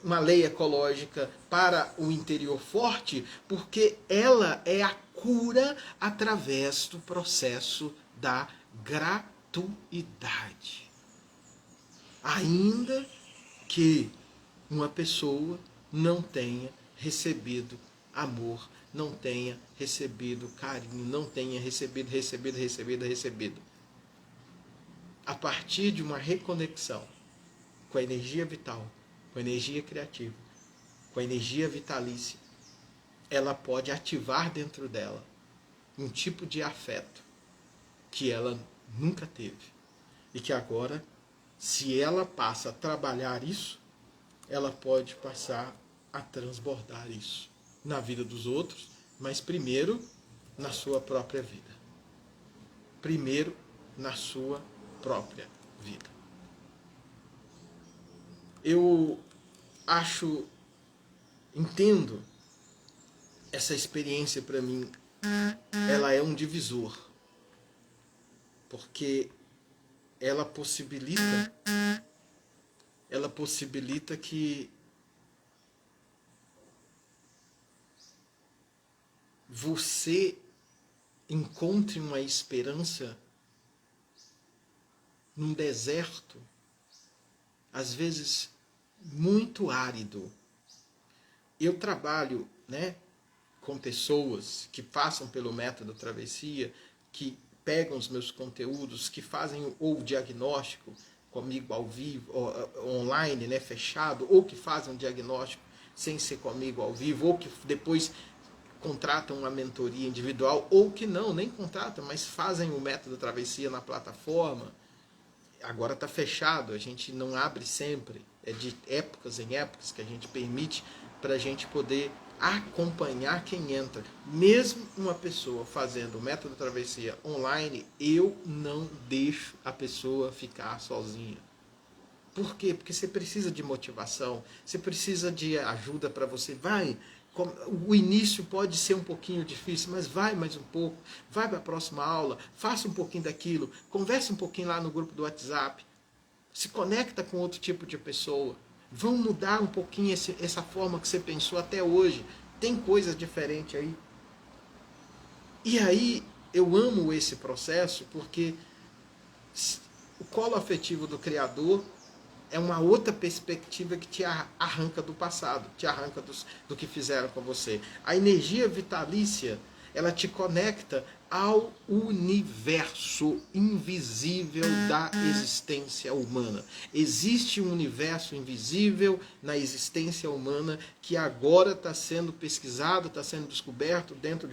uma lei ecológica para o interior forte, porque ela é a cura através do processo da gratuidade. Ainda que uma pessoa não tenha recebido amor, não tenha recebido carinho, não tenha recebido. A partir de uma reconexão com a energia vital, com a energia criativa, com a energia vitalícia, ela pode ativar dentro dela um tipo de afeto que ela nunca teve. E que agora, se ela passa a trabalhar isso, ela pode passar a transbordar isso na vida dos outros, mas primeiro na sua própria vida. Primeiro na sua própria vida. Eu entendo essa experiência para mim, ela é um divisor, porque ela possibilita que você encontre uma esperança num deserto, às vezes muito árido. Eu trabalho, com pessoas que passam pelo método Travessia, que pegam os meus conteúdos, que fazem ou o diagnóstico comigo ao vivo, online, fechado, ou que fazem um diagnóstico sem ser comigo ao vivo, ou que depois contratam uma mentoria individual, ou que não, nem contratam, mas fazem o método Travessia na plataforma. Agora está fechado, a gente não abre sempre, é de épocas em épocas que a gente permite para a gente poder acompanhar quem entra. Mesmo uma pessoa fazendo o método Travessia online, eu não deixo a pessoa ficar sozinha. Por quê? Porque você precisa de motivação, você precisa de ajuda para você. O início pode ser um pouquinho difícil, mas vai mais um pouco, vai para a próxima aula, faça um pouquinho daquilo, converse um pouquinho lá no grupo do WhatsApp, se conecta com outro tipo de pessoa, vão mudar um pouquinho essa forma que você pensou até hoje, tem coisas diferentes aí. E aí eu amo esse processo porque o colo afetivo do Criador é uma outra perspectiva que te arranca do passado, te arranca do que fizeram com você. A energia vitalícia, ela te conecta ao universo invisível da existência humana. Existe um universo invisível na existência humana que agora está sendo pesquisado, está sendo descoberto dentro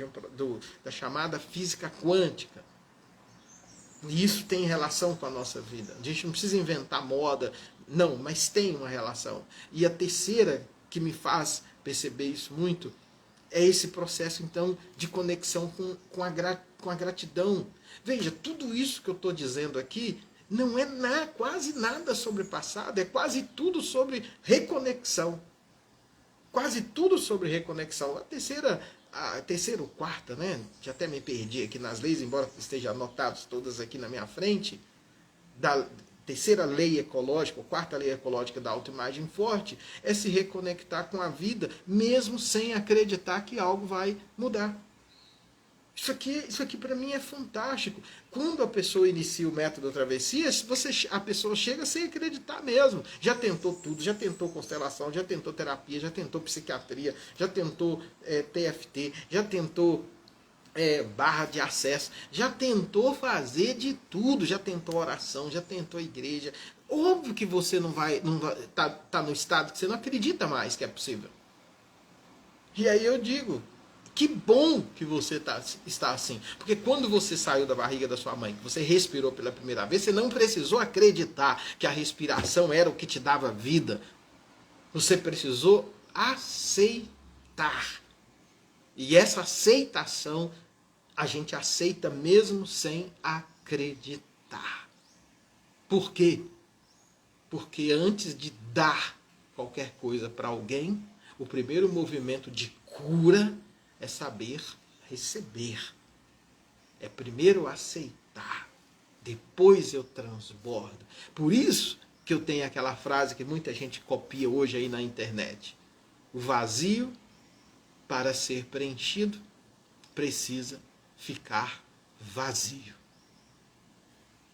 da chamada física quântica. E isso tem relação com a nossa vida. A gente não precisa inventar moda, não, mas tem uma relação. E a terceira que me faz perceber isso muito é esse processo, então, de conexão com a gratidão. Veja, tudo isso que eu estou dizendo aqui não é quase nada sobre passado, é quase tudo sobre reconexão. Quase tudo sobre reconexão. A terceira ou quarta, já até me perdi aqui nas leis, embora estejam anotadas todas aqui na minha frente, da terceira lei ecológica, ou quarta lei ecológica da autoimagem forte, é se reconectar com a vida, mesmo sem acreditar que algo vai mudar. Isso aqui para mim é fantástico. Quando a pessoa inicia o método Travessia, a pessoa chega sem acreditar mesmo. Já tentou tudo, já tentou constelação, já tentou terapia, já tentou psiquiatria, já tentou TFT, já tentou barra de acesso, já tentou fazer de tudo, já tentou oração, já tentou igreja. Óbvio que você não vai tá no estado que você não acredita mais que é possível. E aí eu digo, que bom que você está assim. Porque quando você saiu da barriga da sua mãe, que você respirou pela primeira vez, você não precisou acreditar que a respiração era o que te dava vida. Você precisou aceitar. E essa aceitação, a gente aceita mesmo sem acreditar. Por quê? Porque antes de dar qualquer coisa para alguém, o primeiro movimento de cura é saber receber. É primeiro aceitar, depois eu transbordo. Por isso que eu tenho aquela frase que muita gente copia hoje aí na internet. O vazio, para ser preenchido, precisa ficar vazio.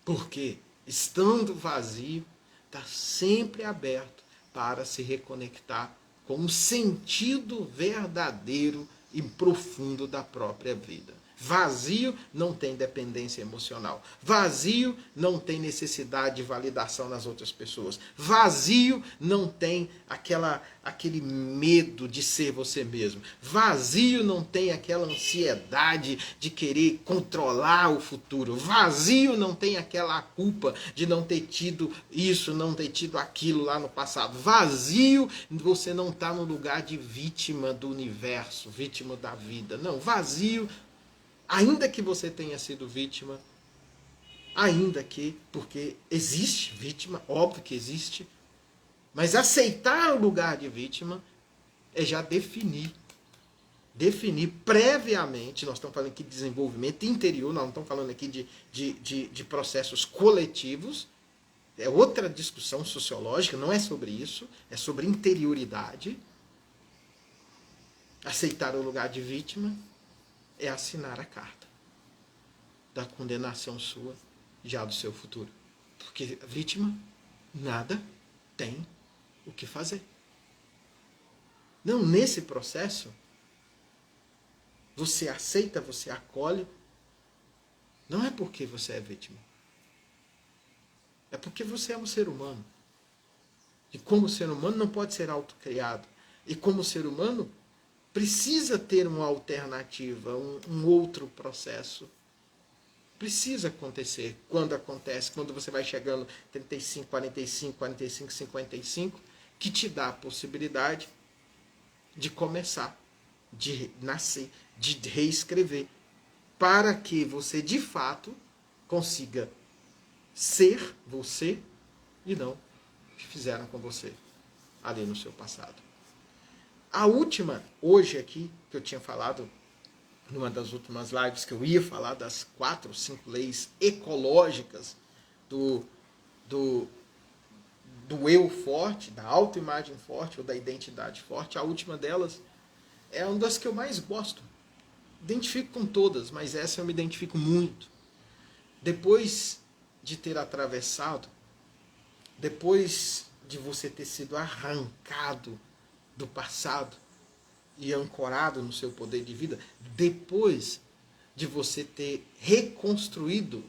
Porque, estando vazio, está sempre aberto para se reconectar com o sentido verdadeiro e profundo da própria vida. Vazio não tem dependência emocional. Vazio não tem necessidade de validação nas outras pessoas. Vazio não tem aquele medo de ser você mesmo. Vazio não tem aquela ansiedade de querer controlar o futuro. Vazio não tem aquela culpa de não ter tido isso, não ter tido aquilo lá no passado. Vazio, você não está no lugar de vítima do universo, vítima da vida. Não, vazio. Ainda que você tenha sido vítima, ainda que, porque existe vítima, óbvio que existe, mas aceitar o lugar de vítima é já definir previamente, nós estamos falando aqui de desenvolvimento interior, nós não estamos falando aqui de processos coletivos, é outra discussão sociológica, não é sobre isso, é sobre interioridade. Aceitar o lugar de vítima é assinar a carta da condenação sua, já do seu futuro. Porque a vítima nada tem o que fazer. Não, nesse processo, você aceita, você acolhe, não é porque você é vítima. É porque você é um ser humano. E como ser humano não pode ser autocriado. E como ser humano precisa ter uma alternativa, um outro processo. Precisa acontecer. Quando acontece, quando você vai chegando 35, 45, 45, 55, que te dá a possibilidade de começar, de nascer, de reescrever, para que você de fato consiga ser você e não o que fizeram com você ali no seu passado. A última, hoje aqui, que eu tinha falado, numa das últimas lives, que eu ia falar das 4 ou 5 leis ecológicas do eu forte, da autoimagem forte ou da identidade forte, a última delas é uma das que eu mais gosto. Identifico com todas, mas essa eu me identifico muito. Depois de ter atravessado, depois de você ter sido arrancado do passado e ancorado no seu poder de vida, depois de você ter reconstruído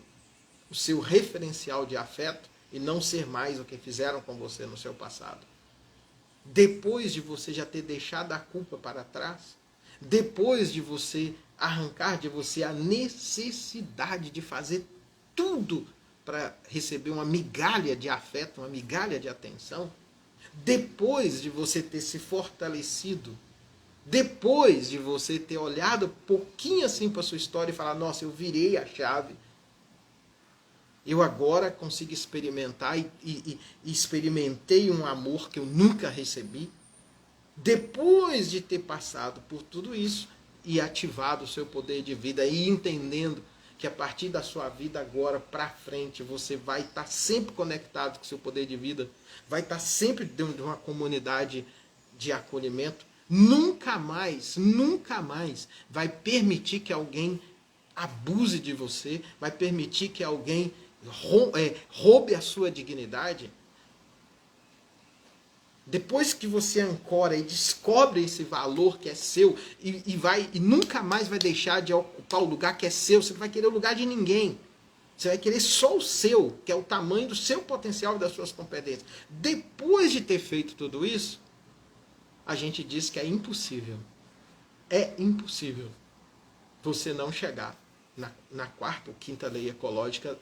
o seu referencial de afeto e não ser mais o que fizeram com você no seu passado, depois de você já ter deixado a culpa para trás, depois de você arrancar de você a necessidade de fazer tudo para receber uma migalha de afeto, uma migalha de atenção, depois de você ter se fortalecido, depois de você ter olhado um pouquinho assim para a sua história e falar, nossa, eu virei a chave, eu agora consigo experimentar e experimentei um amor que eu nunca recebi, depois de ter passado por tudo isso e ativado o seu poder de vida e entendendo que a partir da sua vida agora para frente você vai estar sempre conectado com o seu poder de vida, vai estar sempre dentro de uma comunidade de acolhimento, nunca mais vai permitir que alguém abuse de você, vai permitir que alguém roube a sua dignidade. Depois que você ancora e descobre esse valor que é seu e nunca mais vai deixar de ocupar o lugar que é seu, você não vai querer o lugar de ninguém. Você vai querer só o seu, que é o tamanho do seu potencial e das suas competências. Depois de ter feito tudo isso, a gente diz que é impossível você não chegar na 4ª ou 5ª lei ecológica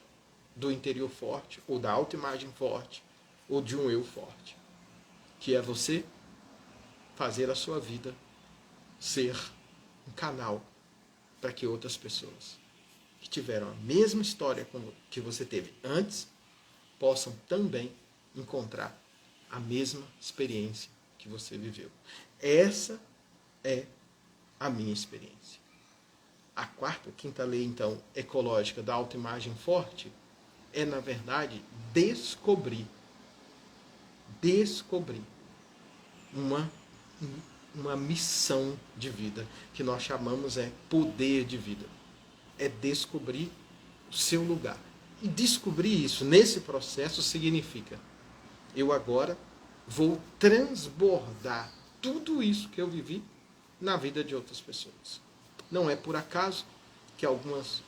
do interior forte, ou da autoimagem forte, ou de um eu forte. Que é você fazer a sua vida ser um canal para que outras pessoas que tiveram a mesma história que você teve antes possam também encontrar a mesma experiência que você viveu. Essa é a minha experiência. A 4ª ou 5ª lei, então, ecológica da autoimagem forte é, na verdade, descobrir uma missão de vida, que nós chamamos poder de vida. É descobrir o seu lugar. E descobrir isso nesse processo significa, eu agora vou transbordar tudo isso que eu vivi na vida de outras pessoas. Não é por acaso que algumas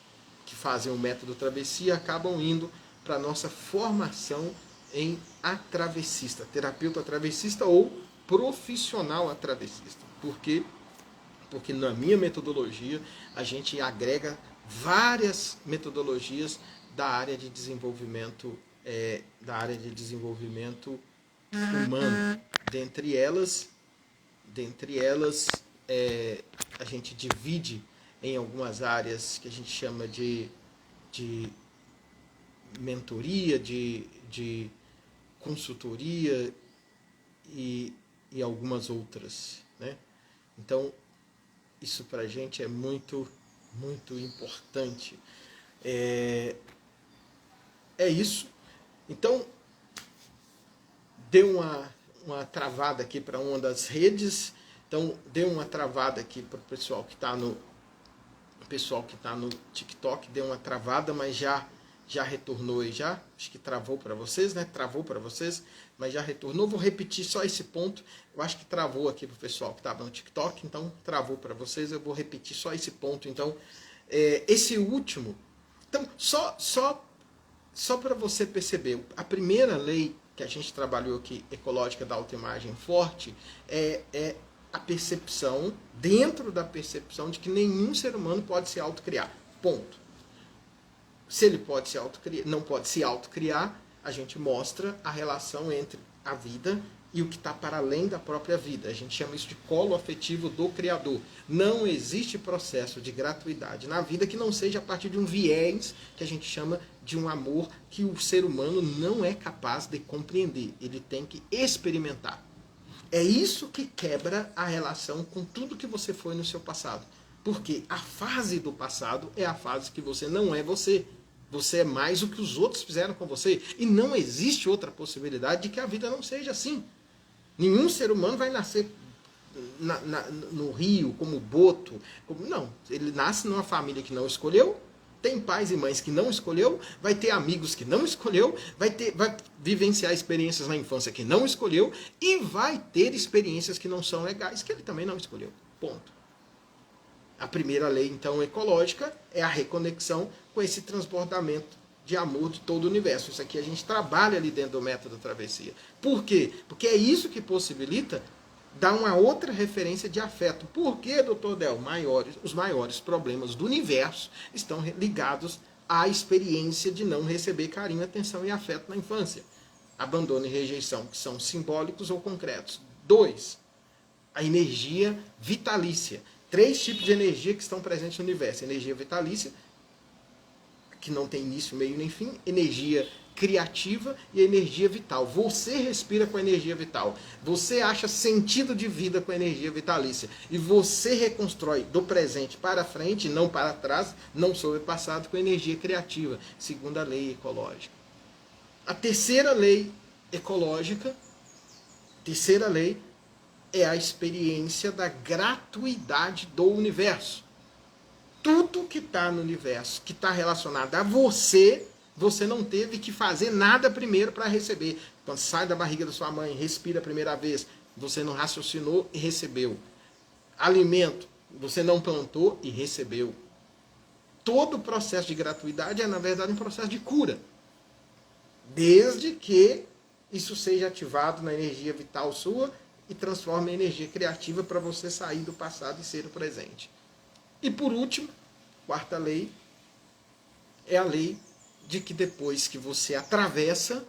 que fazem o método travessia acabam indo para a nossa formação em atravessista, terapeuta travessista ou profissional atravessista. Por quê? Porque na minha metodologia a gente agrega várias metodologias da área de desenvolvimento, humano. Dentre elas a gente divide em algumas áreas que a gente chama de mentoria, de consultoria e algumas outras, né? Então, isso para a gente é muito, muito importante. É isso. Então, deu uma travada aqui para uma das redes. Então, deu uma travada aqui para o pessoal que está no TikTok, deu uma travada, mas já retornou e já, acho que travou para vocês, né? Travou para vocês, mas já retornou. Vou repetir só esse ponto. Eu acho que travou aqui para o pessoal que estava no TikTok, então travou para vocês. Eu vou repetir só esse ponto. Então, esse último. Então, só para você perceber, a primeira lei que a gente trabalhou aqui, ecológica da autoimagem forte, é a percepção, dentro da percepção de que nenhum ser humano pode se autocriar. Ponto. Se ele pode se autocriar, não pode se autocriar, a gente mostra a relação entre a vida e o que está para além da própria vida. A gente chama isso de colo afetivo do Criador. Não existe processo de gratuidade na vida que não seja a partir de um viés que a gente chama de um amor que o ser humano não é capaz de compreender. Ele tem que experimentar. É isso que quebra a relação com tudo que você foi no seu passado. Porque a fase do passado é a fase que você não é você. Você é mais o que os outros fizeram com você. E não existe outra possibilidade de que a vida não seja assim. Nenhum ser humano vai nascer no rio, como boto. Não, ele nasce numa família que não escolheu, tem pais e mães que não escolheu, vai ter amigos que não escolheu, vai vivenciar experiências na infância que não escolheu e vai ter experiências que não são legais que ele também não escolheu. Ponto. A primeira lei, então, ecológica é a reconexão com esse transbordamento de amor de todo o universo. Isso aqui a gente trabalha ali dentro do método travessia. Por quê? Porque é isso que possibilita dar uma outra referência de afeto. Por que, doutor Del? Os maiores problemas do universo estão ligados à experiência de não receber carinho, atenção e afeto na infância. Abandono e rejeição, que são simbólicos ou concretos. 2. A energia vitalícia. 3 tipos de energia que estão presentes no universo. Energia vitalícia, que não tem início, meio nem fim. Energia criativa e energia vital. Você respira com a energia vital. Você acha sentido de vida com a energia vitalícia. E você reconstrói do presente para frente, não para trás, não sobre o passado, com energia criativa. Segunda lei ecológica. A terceira lei ecológica, é a experiência da gratuidade do universo. Tudo que está no universo, que está relacionado a você, você não teve que fazer nada primeiro para receber. Quando sai da barriga da sua mãe, respira a primeira vez, você não raciocinou e recebeu. Alimento, você não plantou e recebeu. Todo o processo de gratuidade é, na verdade, um processo de cura. Desde que isso seja ativado na energia vital sua e transforme em energia criativa para você sair do passado e ser o presente. E por último, quarta lei, é a lei de que depois que você atravessa,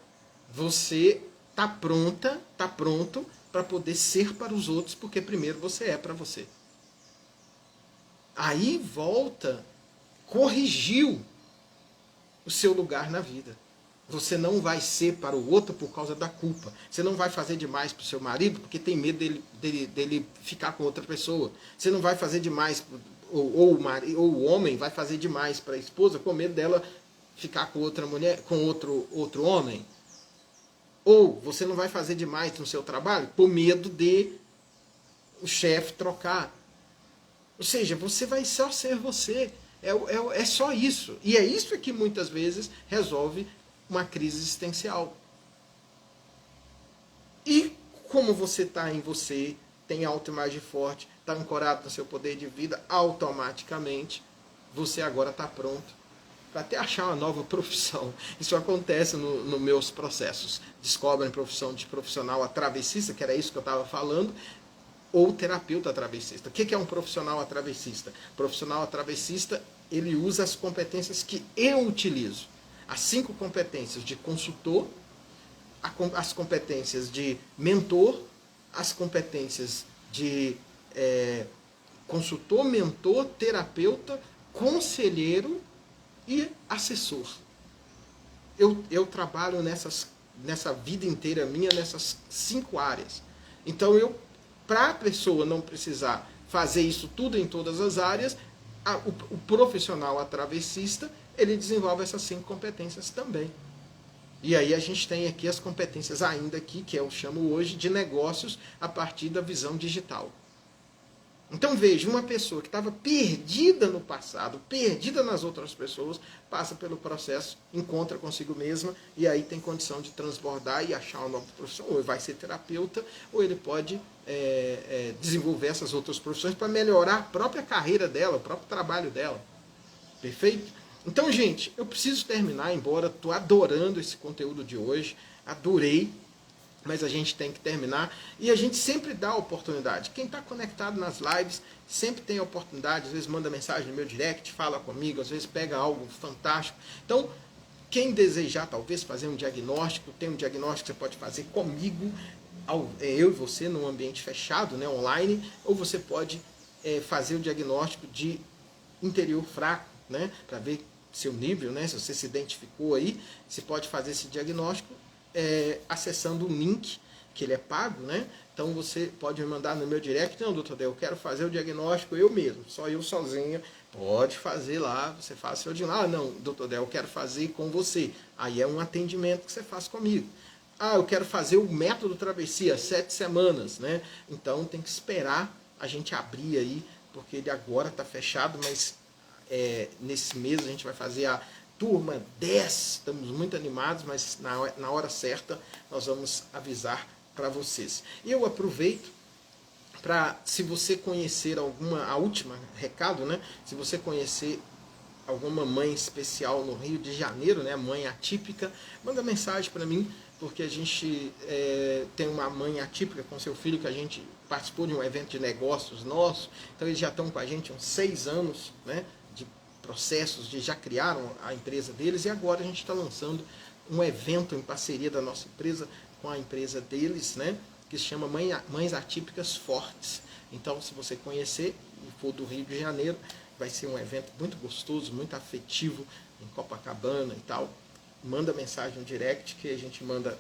você está pronto para poder ser para os outros, porque primeiro você é para você. Aí corrigiu o seu lugar na vida. Você não vai ser para o outro por causa da culpa. Você não vai fazer demais para o seu marido porque tem medo dele ficar com outra pessoa. Você não vai fazer demais, ou o homem vai fazer demais para a esposa com medo dela ficar com outra mulher, com outro homem. Ou você não vai fazer demais no seu trabalho por medo de o chefe trocar. Ou seja, você vai só ser você. É só isso. E é isso que muitas vezes resolve uma crise existencial. E como você está em você, tem autoimagem forte, está ancorado no seu poder de vida, automaticamente você agora está pronto para até achar uma nova profissão. Isso acontece nos meus processos. Descobrem profissão de profissional atravessista, que era isso que eu estava falando, ou terapeuta atravessista. O que é um profissional atravessista? Profissional atravessista, ele usa as competências que eu utilizo. As 5 competências de consultor, as competências de mentor, as competências de consultor, mentor, terapeuta, conselheiro e assessor. Eu trabalho nessa vida inteira minha, nessas 5 áreas. Então, para a pessoa não precisar fazer isso tudo em todas as áreas, o profissional atravessista, ele desenvolve essas 5 competências também. E aí a gente tem aqui as competências ainda aqui, que eu chamo hoje de negócios a partir da visão digital. Então veja, uma pessoa que estava perdida no passado, perdida nas outras pessoas, passa pelo processo, encontra consigo mesma e aí tem condição de transbordar e achar uma nova profissão. Ou ele vai ser terapeuta, ou ele pode desenvolver essas outras profissões para melhorar a própria carreira dela, o próprio trabalho dela. Perfeito? Então, gente, eu preciso terminar, embora estou adorando esse conteúdo de hoje, adorei, mas a gente tem que terminar e a gente sempre dá a oportunidade. Quem está conectado nas lives sempre tem a oportunidade, às vezes manda mensagem no meu direct, fala comigo, às vezes pega algo fantástico. Então, quem desejar talvez fazer um diagnóstico, tem um diagnóstico que você pode fazer comigo, eu e você num ambiente fechado, né, online, ou você pode fazer o diagnóstico de interior fraco, né, para ver seu nível, né, se você se identificou aí, você pode fazer esse diagnóstico acessando o link, que ele é pago, né? Então você pode me mandar no meu direct, não, doutor Del, eu quero fazer o diagnóstico eu mesmo, só eu sozinho, pode fazer lá, você faz seu diagnóstico. Ah, não, doutor Del, eu quero fazer com você. Aí é um atendimento que você faz comigo. Ah, eu quero fazer o método travessia, 7 semanas, né? Então tem que esperar a gente abrir aí, porque ele agora está fechado, mas nesse mês a gente vai fazer a turma 10, estamos muito animados, mas na hora certa nós vamos avisar para vocês. E eu aproveito para, se você conhecer a última recado, né? Se você conhecer alguma mãe especial no Rio de Janeiro, né? Mãe atípica, manda mensagem para mim, porque a gente tem uma mãe atípica com seu filho que a gente participou de um evento de negócios nosso, então eles já estão com a gente há uns 6 anos, né? Processos, já criaram a empresa deles e agora a gente está lançando um evento em parceria da nossa empresa com a empresa deles, né, que se chama Mães Atípicas Fortes. Então, se você conhecer e for do Rio de Janeiro, vai ser um evento muito gostoso, muito afetivo, em Copacabana e tal. Manda mensagem no direct que a gente manda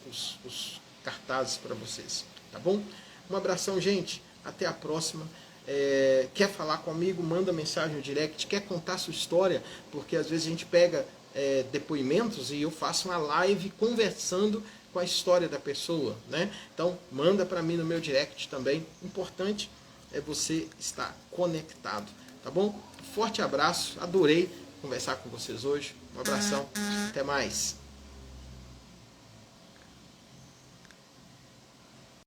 os cartazes para vocês, tá bom? Um abração, gente, até a próxima. Quer falar comigo, manda mensagem no direct, quer contar sua história, porque às vezes a gente pega depoimentos e eu faço uma live conversando com a história da pessoa, né? Então manda para mim no meu direct também. Importante é você estar conectado, tá bom? Forte abraço, adorei conversar com vocês hoje. Um abração, até mais.